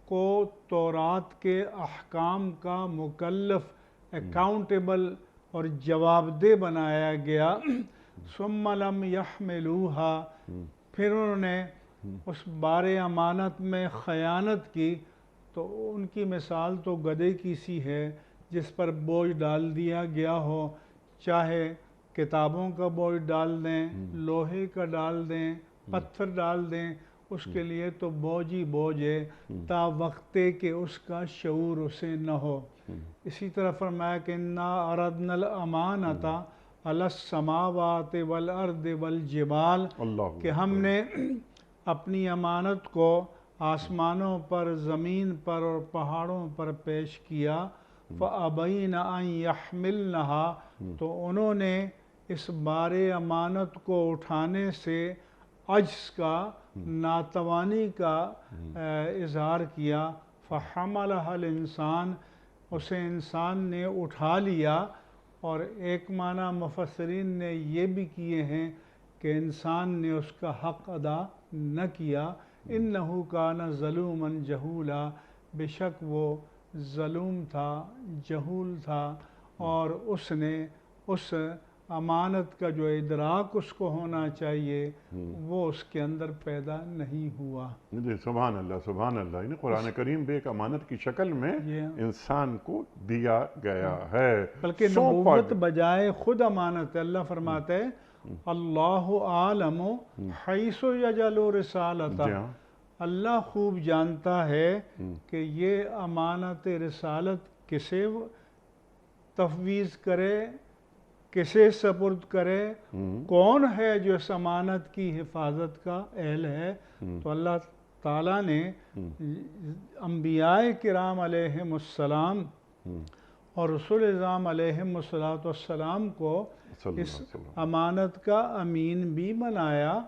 کو تورات کے احکام کا مکلف، اکاؤنٹیبل اور جواب دہ بنایا گیا، ثم لم يحملوها، پھر انہوں نے اس بار امانت میں خیانت کی، تو ان کی مثال تو گدھے کی سی ہے جس پر بوجھ ڈال دیا گیا ہو، چاہے کتابوں کا بوجھ ڈال دیں، لوہے کا ڈال دیں، پتھر ڈال دیں، اس کے لیے تو بوجھ ہی بوجھ ہے، تا وقتے کہ اس کا شعور اسے نہ ہو۔ اسی طرح فرمایا کہ اِنَّا عَرَضْنَا الْأَمَانَةَ عَلَى السَّمَاوَاتِ وَالْأَرْضِ وَالْجِبَالِ، کہ ہم نے اپنی امانت کو آسمانوں پر، زمین پر اور پہاڑوں پر پیش کیا، فَأَبَيْنَ أَن يَحْمِلْنَهَا، تو انہوں نے اس بار امانت کو اٹھانے سے عجز کا، ناتوانی کا اظہار کیا، فَحَمَلَهَا الْإِنسان، اسے انسان نے اٹھا لیا۔ اور ایک معنی مفسرین نے یہ بھی کیے ہیں کہ انسان نے اس کا حق ادا نہ کیا، اِنَّهُ كَانَ ظَلُومًا جَهُولًا، بے شک وہ ظلوم تھا، جہول تھا، اور اس نے اس امانت کا جو ادراک اس کو ہونا چاہیے وہ اس کے اندر پیدا نہیں ہوا۔ جی سبحان اللہ سبحان اللہ، یعنی قرآن کریم بھی ایک امانت کی شکل میں انسان کو دیا گیا ہے، بلکہ نبوت بجائے خود امانت ہے۔ اللہ فرماتے ہیں اللہ عالم حیث یجعل رسالتہ، اللہ خوب جانتا ہے کہ یہ امانت رسالت کسے تفویض کرے، کسے سپرد کرے، کون ہے جو اس امانت کی حفاظت کا اہل ہے۔ تو اللہ تعالیٰ نے انبیاء کرام علیہم السلام اور رسول اعظام علیہم السلام کو اس امانت کا امین بھی بنایا،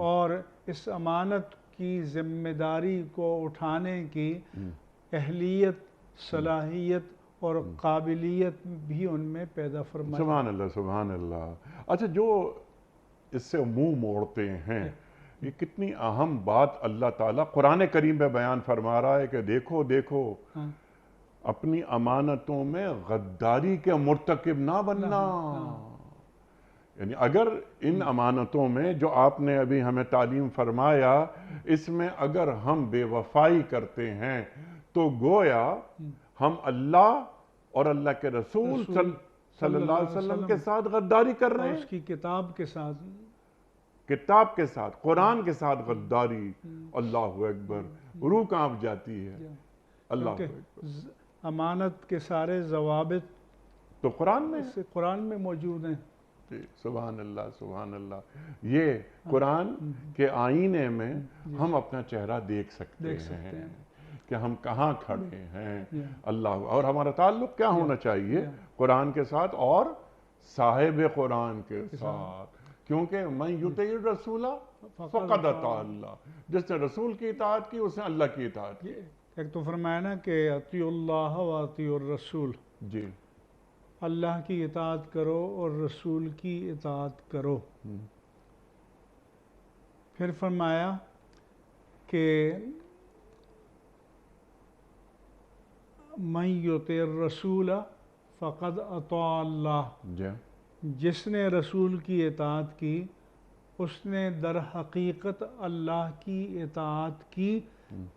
اور اس امانت کی ذمہ داری کو اٹھانے کی اہلیت، صلاحیت اور قابلیت بھی ان میں پیدا فرمائی۔ سبحان اللہ سبحان اللہ۔ اچھا، جو اس سے منہ موڑتے ہیں، یہ کتنی اہم بات اللہ تعالیٰ قرآن کریم میں بیان فرما رہا ہے کہ دیکھو دیکھو اپنی امانتوں میں غداری کے مرتکب نہ بننا۔ یعنی اگر ان امانتوں میں جو آپ نے ابھی ہمیں تعلیم فرمایا، اس میں اگر ہم بے وفائی کرتے ہیں تو گویا ہم اللہ اور اللہ کے رسول صلی اللہ علیہ وسلم کے ساتھ غداری کر رہے ہیں، اس کی کتاب کے ساتھ، کتاب کے ساتھ، قرآن کے ساتھ غداری۔ اللہ اکبر، روح کانپ جاتی ہے۔ اللہ اکبر۔ امانت کے سارے ضوابط تو قرآن میں قرآن میں موجود ہیں۔ سبحان اللہ سبحان اللہ۔ یہ قرآن کے آئینے میں ہم اپنا چہرہ دیکھ سکتے ہیں کہ ہم کہاں کھڑے ہیں۔ اللہ، اور ہمارا تعلق کیا ہونا چاہیے قرآن کے ساتھ اور صاحب قرآن کے ساتھ، کیونکہ من یطیع الرسول فقد اطاع اللہ، جس نے رسول کی اطاعت کی اس نے اللہ کی اطاعت کی۔ ایک تو فرمایا نا کہ اطیعوا اللہ و اطیعوا الرسول، جی، اللہ کی اطاعت کرو اور رسول کی اطاعت کرو۔ پھر فرمایا کہ من یطیع الرسول فقد اطاع اللہ، جس نے رسول کی اطاعت کی اس نے در حقیقت اللہ کی اطاعت کی،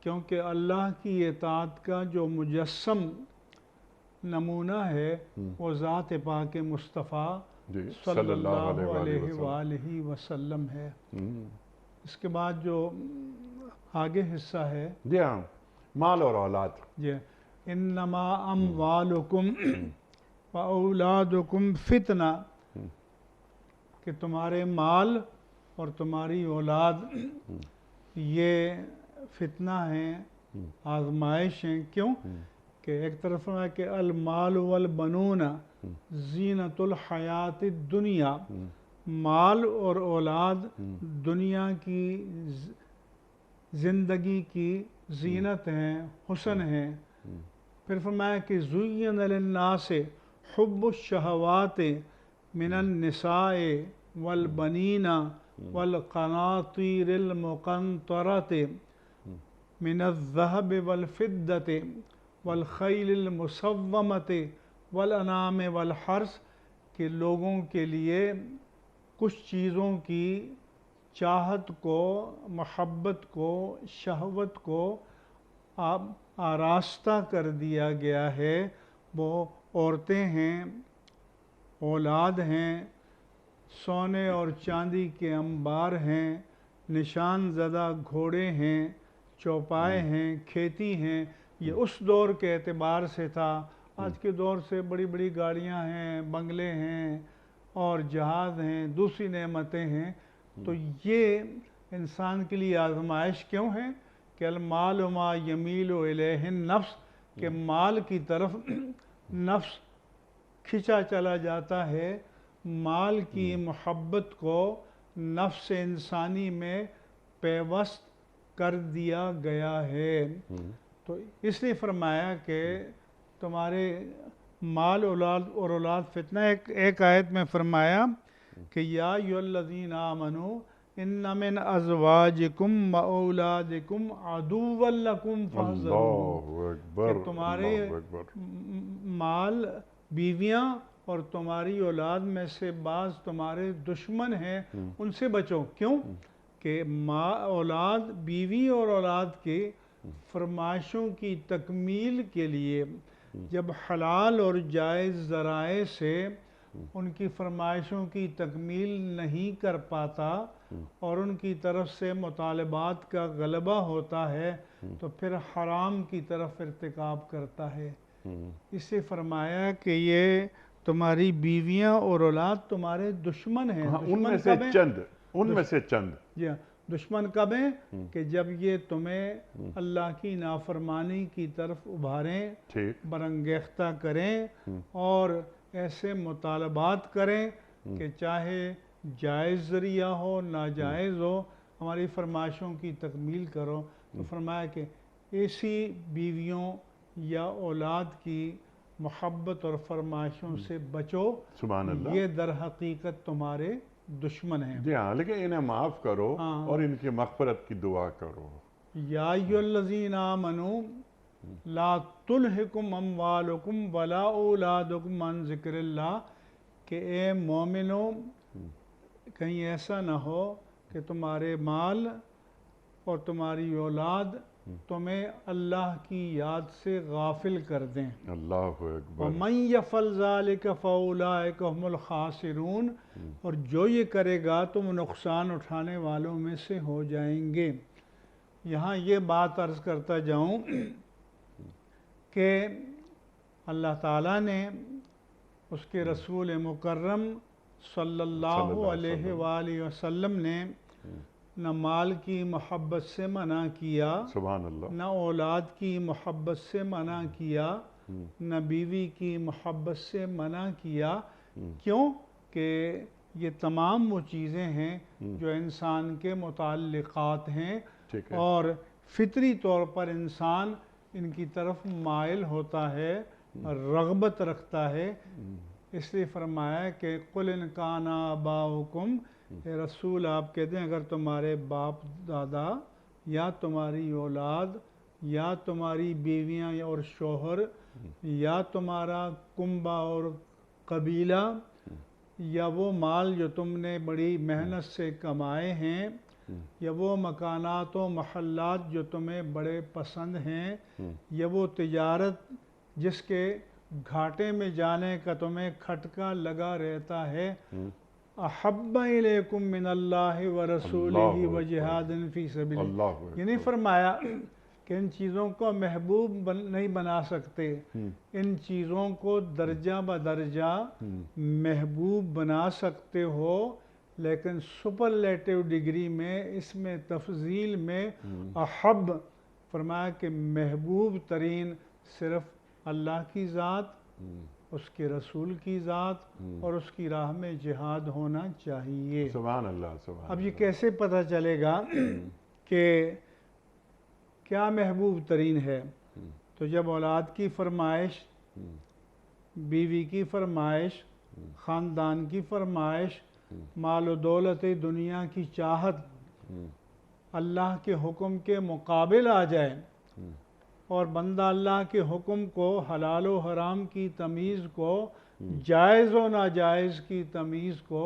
کیونکہ اللہ کی اطاعت کا جو مجسم نمونہ ہے وہ ذات پاک مصطفیٰ صلی اللہ علیہ وآلہ وسلم ہے۔ اس کے بعد جو آگے حصہ ہے، جی ہاں، مال اور اولاد، جی، انما اموالکم و اولادکم فتنہ، کہ تمہارے مال اور تمہاری اولاد یہ فتنہ ہیں، آزمائش ہیں۔ کیوں کہ ایک طرف ہے کہ المال والبنون زینت الحیات الدنیا، مال اور اولاد دنیا کی زندگی کی زینت ہیں، حسن ہیں۔ پھر فرمایا کہ زین للناس حب الشہوات من النساء والبنین والقناطیر المقنطرۃ من الذهب والفضة والخیل المسومۃ والانعام والحرث، کہ لوگوں کے لیے کچھ چیزوں کی چاہت کو، محبت کو، شہوت کو آراستہ کر دیا گیا ہے۔ وہ عورتیں ہیں، اولاد ہیں، سونے اور چاندی کے انبار ہیں، نشان زدہ گھوڑے ہیں، چوپائے ہیں، کھیتی ہیں۔ یہ اس دور کے اعتبار سے تھا۔ آج کے دور سے بڑی بڑی گاڑیاں ہیں، بنگلے ہیں اور جہاز ہیں، دوسری نعمتیں ہیں۔ تو یہ انسان کے لیے آزمائش کیوں ہے کہ المال ما یمیل الیہ النفس، کہ مال کی طرف نفس کھنچا چلا جاتا ہے، مال کی محبت کو نفس انسانی میں پیوست کر دیا گیا ہے۔ تو اس لیے فرمایا کہ تمہارے مال اور اولاد فتنہ۔ ایک آیت میں فرمایا کہ یا ایھا الذین آمنوا ان من ازواجکم و اولادکم عدوا لکم فاحذروہم، کہ تمہارے مال، بیویاں اور تمہاری اولاد میں سے بعض تمہارے دشمن ہیں ان سے بچو. کیوں کہ ماں اولاد بیوی اور اولاد کے فرمائشوں کی تکمیل کے لیے جب حلال اور جائز ذرائع سے ان کی فرمائشوں کی تکمیل نہیں کر پاتا اور ان کی طرف سے مطالبات کا غلبہ ہوتا ہے تو پھر حرام کی طرف ارتکاب کرتا ہے. اس سے فرمایا کہ یہ تمہاری بیویاں اور اولاد تمہارے دشمن ہیں. ان میں سے چند، ان میں سے چند. جی ہاں، دشمن کب ہیں؟ کہ جب یہ تمہیں اللہ کی نافرمانی کی طرف ابھاریں، برانگیختہ کریں اور ایسے مطالبات کریں کہ چاہے جائز ذریعہ ہو ناجائز ہو ہماری فرمائشوں کی تکمیل کرو. تو فرمایا کہ ایسی بیویوں یا اولاد کی محبت اور فرمائشوں سے بچو، سبحان اللہ. یہ در حقیقت تمہارے دشمن ہیں. جی ہاں، لیکن انہیں معاف کرو اور ان کی مغفرت کی دعا کرو. یا ایھا الذین آمنوا لا تلہکم اموالکم ولا اولادکم عن ذکر اللہ، کہ اے مومنو کہیں ایسا نہ ہو کہ تمہارے مال اور تمہاری اولاد تمہیں اللہ کی یاد سے غافل کر دیں. اللہ اکبر. وَمَن يَفْعَلْ ذَلِكَ فَأُولَٰئِكَ هُمُ الْخَاسِرُونَ، اور جو یہ کرے گا تم نقصان اٹھانے والوں میں سے ہو جائیں گے. یہاں یہ بات عرض کرتا جاؤں کہ اللہ تعالیٰ نے اس کے رسول مکرم صلی اللہ علیہ وآلہ وسلم نے نہ مال کی محبت سے منع کیا، سبحان اللہ، نہ اولاد کی محبت سے منع کیا، نہ بیوی کی محبت سے منع کیا. کیوں کہ یہ تمام وہ چیزیں ہیں جو انسان کے متعلقات ہیں اور فطری طور پر انسان ان کی طرف مائل ہوتا ہے، رغبت رکھتا ہے. اس لیے فرمایا کہ قُلْ إِنْ كَانَ آبَاؤُكُمْ، اے رسول آپ کہتے ہیں اگر تمہارے باپ دادا یا تمہاری اولاد یا تمہاری بیویاں اور شوہر یا تمہارا کنبہ اور قبیلہ یا وہ مال جو تم نے بڑی محنت سے کمائے ہیں یا وہ مکانات و محلات جو تمہیں بڑے پسند ہیں یا وہ تجارت جس کے گھاٹے میں جانے کا تمہیں کھٹکا لگا رہتا ہے، احب الیکم من اللہ ورسولہ وجہاد فی سبیلہ. یہ نہیں فرمایا کہ ان چیزوں کو محبوب نہیں بنا سکتے، ان چیزوں کو درجہ بدرجہ محبوب بنا سکتے ہو، لیکن سپرلیٹو ڈگری میں اس میں تفضیل میں احب فرمایا کہ محبوب ترین صرف اللہ کی ذات، اس کے رسول کی ذات اور اس کی راہ میں جہاد ہونا چاہیے. سبحان اللہ، سبحان. اب یہ کیسے پتہ چلے گا کہ کیا محبوب ترین ہے؟ تو جب اولاد کی فرمائش، بیوی کی فرمائش، خاندان کی فرمائش، مال و دولت دنیا کی چاہت اللہ کے حکم کے مقابل آ جائے اور بندہ اللہ کے حکم کو، حلال و حرام کی تمیز کو، جائز و ناجائز کی تمیز کو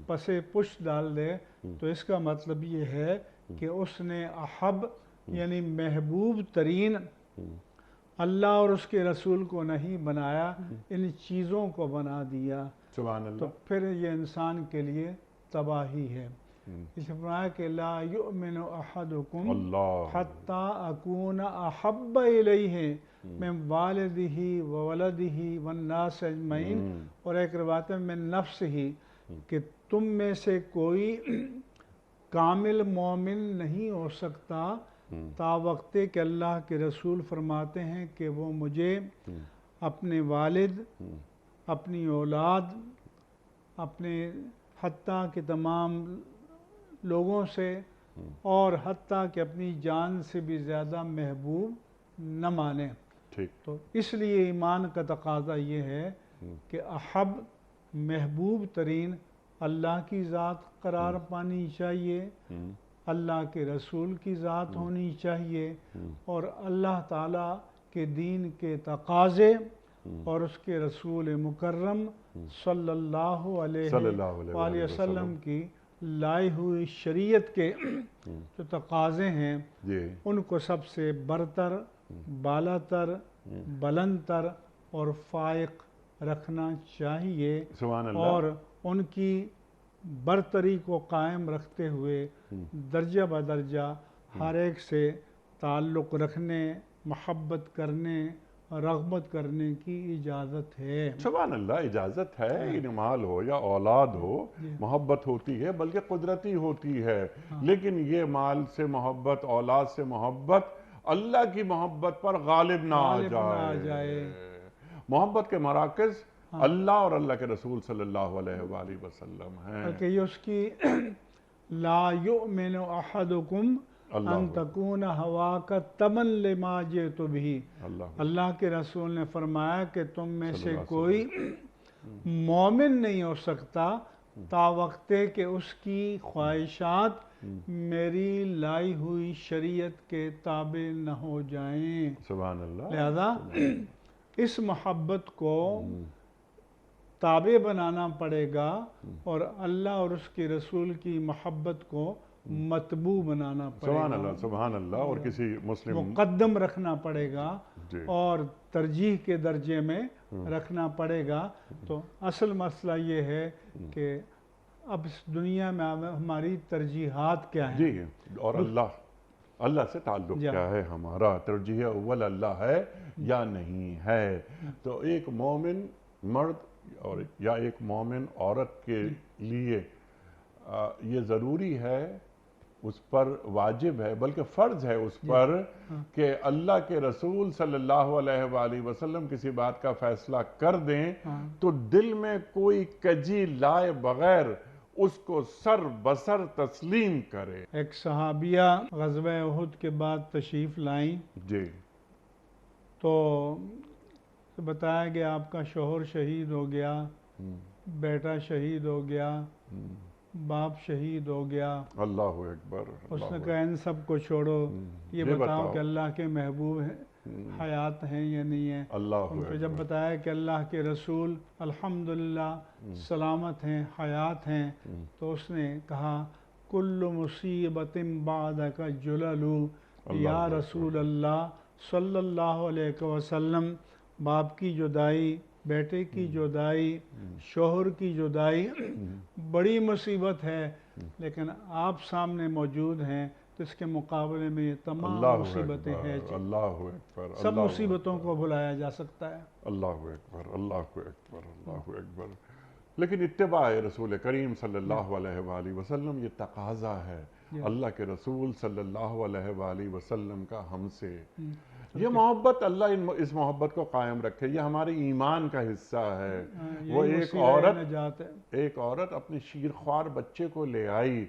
پس پشت ڈال دے، تو اس کا مطلب یہ ہے کہ اس نے احب یعنی محبوب ترین اللہ اور اس کے رسول کو نہیں بنایا، ان چیزوں کو بنا دیا. سبحان اللہ. تو پھر یہ انسان کے لیے تباہی ہے. اس لیے فرمایا کہ لا یؤمن احدکم حتی اکون احب الیہ من والدہ وولدہ والناس اجمعین، اور ایک روایت میں من نفسہ، کہ تم میں سے کوئی کامل مومن نہیں ہو سکتا تا وقت کہ اللہ کے رسول فرماتے ہیں کہ وہ مجھے اپنے والد، اپنی اولاد، اپنے حتیٰ کہ تمام لوگوں سے اور حتیٰ کہ اپنی جان سے بھی زیادہ محبوب نہ مانیں. تو اس لیے ایمان کا تقاضا یہ ہے کہ احب محبوب ترین اللہ کی ذات قرار پانی چاہیے، اللہ کے رسول کی ذات ہونی چاہیے، اور اللہ تعالیٰ کے دین کے تقاضے اور اس کے رسول مکرم صلی اللہ علیہ وآلہ وسلم کی لائی ہوئی شریعت کے جو تقاضے ہیں ان کو سب سے برتر، بالا تر، بلند تر اور فائق رکھنا چاہیے، اور ان کی برتری کو قائم رکھتے ہوئے درجہ بدرجہ ہر ایک سے تعلق رکھنے، محبت کرنے، رغبت کرنے کی اجازت ہے۔ سبحان اللہ، اجازت ہے، یہ مال ہو یا اولاد ہو، محبت ہوتی ہے، بلکہ قدرتی ہوتی ہے، لیکن یہ مال سے محبت، اولاد سے محبت اللہ کی محبت پر غالب نہ آ جائے۔ محبت کے مراکز اللہ اور اللہ کے رسول صلی اللہ علیہ وآلہ وسلم ہیں۔ کہ یہ اس کی لا یؤمن احدکم ان تکون ہواک تبعا لما جئت بہ، اللہ کے رسول نے فرمایا کہ تم میں سے کوئی مومن نہیں ہو سکتا تا وقتے کہ اس کی خواہشات میری لائی ہوئی شریعت کے تابع نہ ہو جائیں۔ سبحان اللہ۔ لہذا اس محبت کو تابع بنانا پڑے گا اور اللہ اور اس کے رسول کی محبت کو مطبوع بنانا پڑے گا۔ سبحان اللہ، سبحان اللہ۔ اور کسی مسلم مقدم رکھنا پڑے گا اور ترجیح کے درجے میں رکھنا پڑے گا۔ تو اصل مسئلہ یہ ہے کہ اب اس دنیا میں ہماری ترجیحات کیا ہیں؟ جی، اور اللہ سے تعلق کیا ہے ہمارا، ترجیح اول اللہ ہے یا نہیں ہے۔ تو ایک مومن مرد اور یا ایک مومن عورت کے لیے یہ ضروری ہے، اس پر واجب ہے، بلکہ فرض ہے اس پر کہ اللہ کے رسول صلی اللہ علیہ وآلہ وسلم کسی بات کا فیصلہ کر دیں تو دل میں کوئی کجی لائے بغیر اس کو سر بسر تسلیم کرے۔ ایک صحابیہ غزوہ احد کے بعد تشریف لائیں جی، تو بتایا گیا آپ کا شوہر شہید ہو گیا، بیٹا شہید ہو گیا، باپ شہید ہو گیا۔ اللہ اکبر۔ اس نے کہا ان سب کو چھوڑو، یہ بتاؤ کہ اللہ کے محبوب حیات ہیں یا نہیں ہیں۔ ان کو جب بتایا کہ اللہ کے رسول الحمدللہ سلامت ہیں، حیات ہیں، تو اس نے کہا کل مصیبت بعدک جلل یا رسول اللہ صلی اللہ علیہ وسلم۔ باپ کی جدائی، بیٹے کی جدائی، شوہر کی جدائی بڑی مصیبت ہے، لیکن آپ سامنے موجود ہیں تو اس کے مقابلے میں یہ تمام مصیبتیں ہیں۔ اللہ اکبر۔ سب مصیبتوں کو بھلایا جا سکتا ہے۔ اللہ اکبر، اللہ اکبر، اللہ اکبر۔ لیکن اتباع رسول کریم صلی اللہ علیہ وآلہ وسلم یہ تقاضا ہے اللہ کے رسول صلی اللہ علیہ وآلہ وسلم کا ہم سے۔ یہ محبت، اللہ اس محبت کو قائم رکھے، یہ ہمارے ایمان کا حصہ ہے۔ وہ ایک عورت اپنے شیرخوار بچے کو لے آئی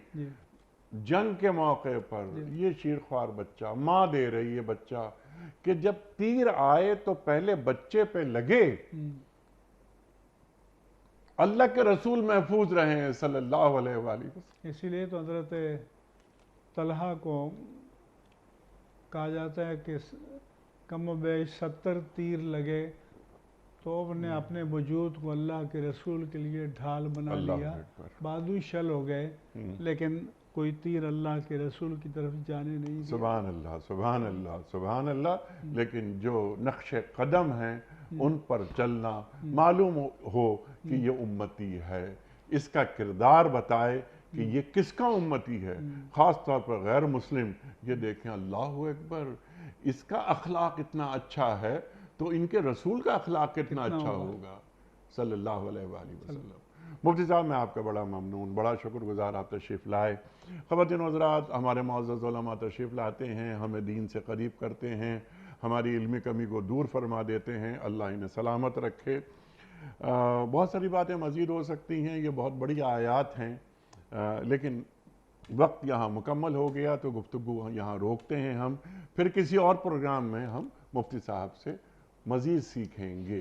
جنگ کے موقع پر، یہ شیرخوار بچہ، ماں دے رہی ہے بچہ، کہ جب تیر آئے تو پہلے بچے پہ لگے، اللہ کے رسول محفوظ رہے ہیں صلی اللہ علیہ وآلہ وسلم۔ اسی لیے تو حضرت طلحہ کو کہا جاتا ہے کہ کم و بیش 70 تیر لگے تو انہوں نے اپنے وجود کو اللہ کے رسول کے لیے ڈھال بنا لیا، بازو شل ہو گئے، لیکن کوئی تیر اللہ کے رسول کی طرف جانے نہیں دیا۔ سبحان اللہ، سبحان اللہ، سبحان اللہ۔ لیکن جو نقش قدم ہیں ان پر چلنا، معلوم ہو کہ یہ امتی ہے، اس کا کردار بتائے کہ یہ کس کا امتی ہے، خاص طور پر غیر مسلم یہ دیکھیں اللہ اکبر، اس کا اخلاق اتنا اچھا ہے تو ان کے رسول کا اخلاق کتنا اچھا ہوگا صلی اللہ علیہ وآلہ وسلم۔ مفتی صاحب میں آپ کا بڑا ممنون، بڑا شکر گزار آپ تشریف لائے۔ خواتین و حضرات، ہمارے معزز علماء تشریف لاتے ہیں، ہمیں دین سے قریب کرتے ہیں، ہماری علمی کمی کو دور فرما دیتے ہیں، اللہ انہیں سلامت رکھے۔ بہت ساری باتیں مزید ہو سکتی ہیں، یہ بہت بڑی آیات ہیں، لیکن وقت یہاں مکمل ہو گیا تو گفتگو یہاں روکتے ہیں ہم، پھر کسی اور پروگرام میں ہم مفتی صاحب سے مزید سیکھیں گے۔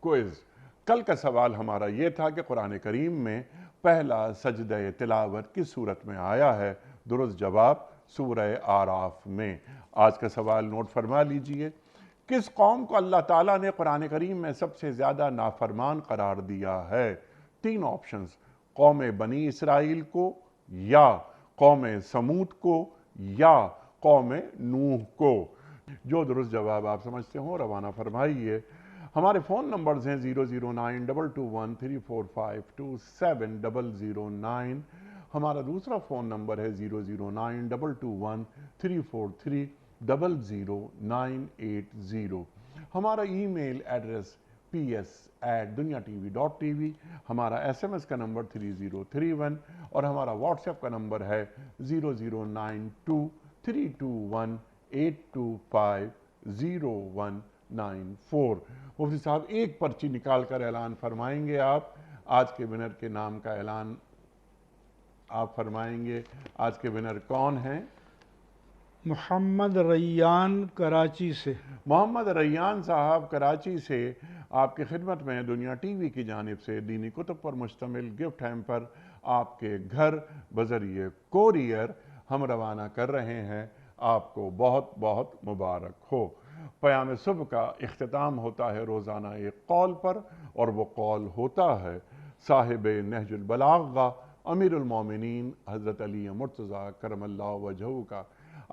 کوئز کل کا سوال ہمارا یہ تھا کہ قرآن کریم میں پہلا سجدہ تلاوت کس صورت میں آیا ہے؟ درست جواب سورہ آراف میں۔ آج کا سوال نوٹ فرما لیجئے، کس قوم کو اللہ تعالیٰ نے قرآن کریم میں سب سے زیادہ نافرمان قرار دیا ہے؟ 3 آپشنز، قوم بنی اسرائیل کو، یا قوم سمود کو، یا قوم نوح کو۔ جو درست جواب آپ سمجھتے ہوں روانہ فرمائیے۔ ہمارے فون نمبرز ہیں 00922134527 ہمارا دوسرا فون نمبر ہے 0092213400980۔ ہمارا ای میل ایڈریس ps@duniatv.tv، ہمارا SMS کا نمبر 3031، اور ہمارا واٹس ایپ کا نمبر ہے 00923218250194۔ مفتی صاحب ایک پرچی نکال کر اعلان فرمائیں گے آپ؟ آج کے ونر کے نام کا اعلان آپ فرمائیں گے؟ آج کے ونر کون ہیں؟ محمد ریان کراچی سے۔ محمد ریان صاحب کراچی سے آپ کی خدمت میں دنیا ٹی وی کی جانب سے دینی کتب پر مشتمل گفٹ ہیمپر آپ کے گھر بذریعہ کوریئر ہم روانہ کر رہے ہیں۔ آپ کو بہت بہت مبارک ہو۔ پیام صبح کا اختتام ہوتا ہے روزانہ ایک قول پر، اور وہ قول ہوتا ہے صاحب نہج البلاغہ امیر المومنین حضرت علی مرتضیٰ کرم اللہ وجہہ کا۔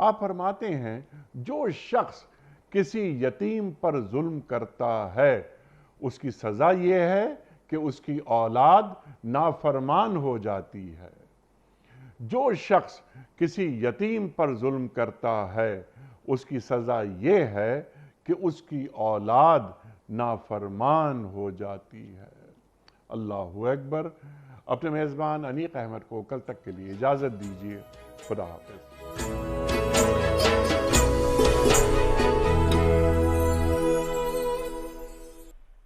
آپ فرماتے ہیں جو شخص کسی یتیم پر ظلم کرتا ہے اس کی سزا یہ ہے کہ اس کی اولاد نافرمان ہو جاتی ہے۔ جو شخص کسی یتیم پر ظلم کرتا ہے اس کی سزا یہ ہے کہ اس کی اولاد نافرمان ہو جاتی ہے۔ اللہ اکبر۔ اپنے میزبان انیق احمد کو کل تک کے لیے اجازت دیجیے۔ خدا حافظ۔